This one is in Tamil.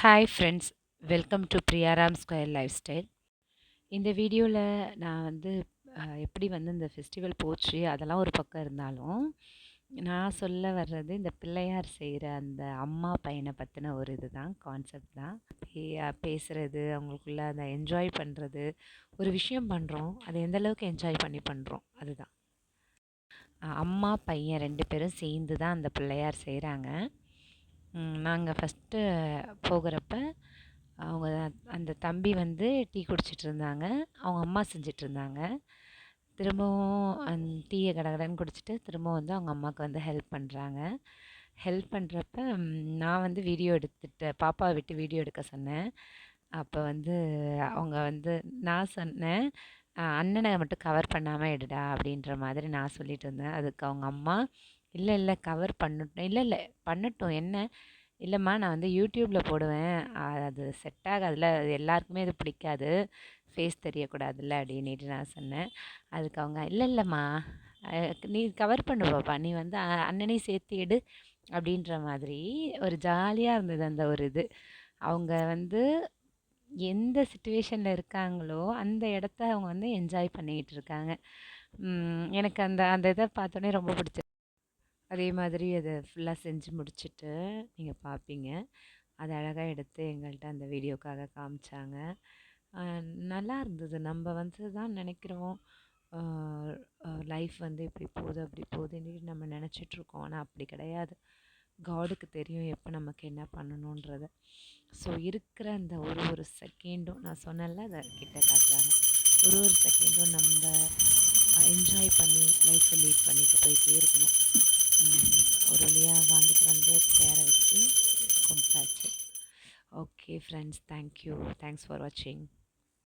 Hi friends, welcome to Priyaram square lifestyle. இந்த வீடியோவில் நான் எப்படி இந்த ஃபெஸ்டிவல் போச்சு அதெல்லாம் ஒரு பக்கம் இருந்தாலும், நான் சொல்ல வர்றது இந்த பிள்ளையார் செய்கிற அந்த அம்மா பையனை பற்றின ஒரு இதுதான், கான்செப்ட் தான். பேசுகிறது, அவங்களுக்குள்ள அதை என்ஜாய் பண்ணுறது, ஒரு விஷயம் பண்ணுறோம் அதை எந்த அளவுக்கு என்ஜாய் பண்ணி பண்ணுறோம் அதுதான். அம்மா பையன் 2 பேரும் சேர்ந்து தான் அந்த பிள்ளையார் செய்கிறாங்க. நாங்கள் ஃபஸ்ட்டு போகிறப்ப அவங்க அந்த தம்பி டீ குடிச்சிட்டு இருந்தாங்க. அவங்க அம்மா செஞ்சிட்ருந்தாங்க. திரும்பவும் டீயை கடகடன்னு குடிச்சிட்டு திரும்பவும் அவங்க அம்மாவுக்கு ஹெல்ப் பண்ணுறாங்க. ஹெல்ப் பண்ணுறப்ப நான் வீடியோ எடுத்துட்டு பாப்பாவை விட்டு வீடியோ எடுக்க சொன்னேன். அப்போ அவங்க நான் சொன்னேன், அண்ணனை மட்டும் கவர் பண்ணாமல் எடுடா அப்படின்ற மாதிரி நான் சொல்லிட்டு இருந்தேன். அதுக்கு அவங்க அம்மா, இல்லை இல்லை கவர் பண்ணட்டும், இல்லை இல்லை பண்ணட்டும் என்ன, இல்லைம்மா நான் யூடியூப்பில் போடுவேன், அது செட் ஆகாதுல்ல, அது எல்லாருக்குமே அது பிடிக்காது, ஃபேஸ் தெரியக்கூடாதுல்ல அப்படின்ட்டு நான் சொன்னேன். அதுக்கு அவங்க, இல்லை இல்லைம்மா நீ கவர் பண்ணு பாப்பா, நீ அண்ணனையும் சேர்த்து எடு அப்படின்ற மாதிரி ஒரு ஜாலியாக இருந்தது அந்த ஒரு இது. அவங்க எந்த சுச்சுவேஷனில் இருக்காங்களோ அந்த இடத்த அவங்க என்ஜாய் பண்ணிக்கிட்டு இருக்காங்க. எனக்கு அந்த அந்த இதை பார்த்தோன்னே ரொம்ப பிடிச்சது. அதே மாதிரி அதை ஃபுல்லாக செஞ்சு முடிச்சுட்டு நீங்கள் பார்ப்பீங்க. அதை அழகாக எடுத்து எங்கள்கிட்ட அந்த வீடியோக்காக காமிச்சாங்க. நல்லா இருந்தது. நம்ம தான் நினைக்கிறோம், லைஃப் இப்படி போகுது அப்படி போகுதுன்னு நம்ம நினச்சிட்ருக்கோம். ஆனால் அப்படி கிடையாது. காடுக்கு தெரியும் எப்போ நமக்கு என்ன பண்ணணுன்றத. ஸோ இருக்கிற அந்த ஒரு ஒரு செகண்டும் நான் சொன்னேன்ல, அதை கிட்ட காட்டுறாங்க. ஒரு ஒரு செகண்டும் நம்ம என்ஜாய் பண்ணி லைஃப்பை லீட் பண்ணிட்டு போயிட்டே இருக்கணும். ஒரு வழியாக வாங்கிட்டு பேரை வச்சு கும்பிட்டாச்சு. Okay friends, thank you. Thanks for வாட்சிங்.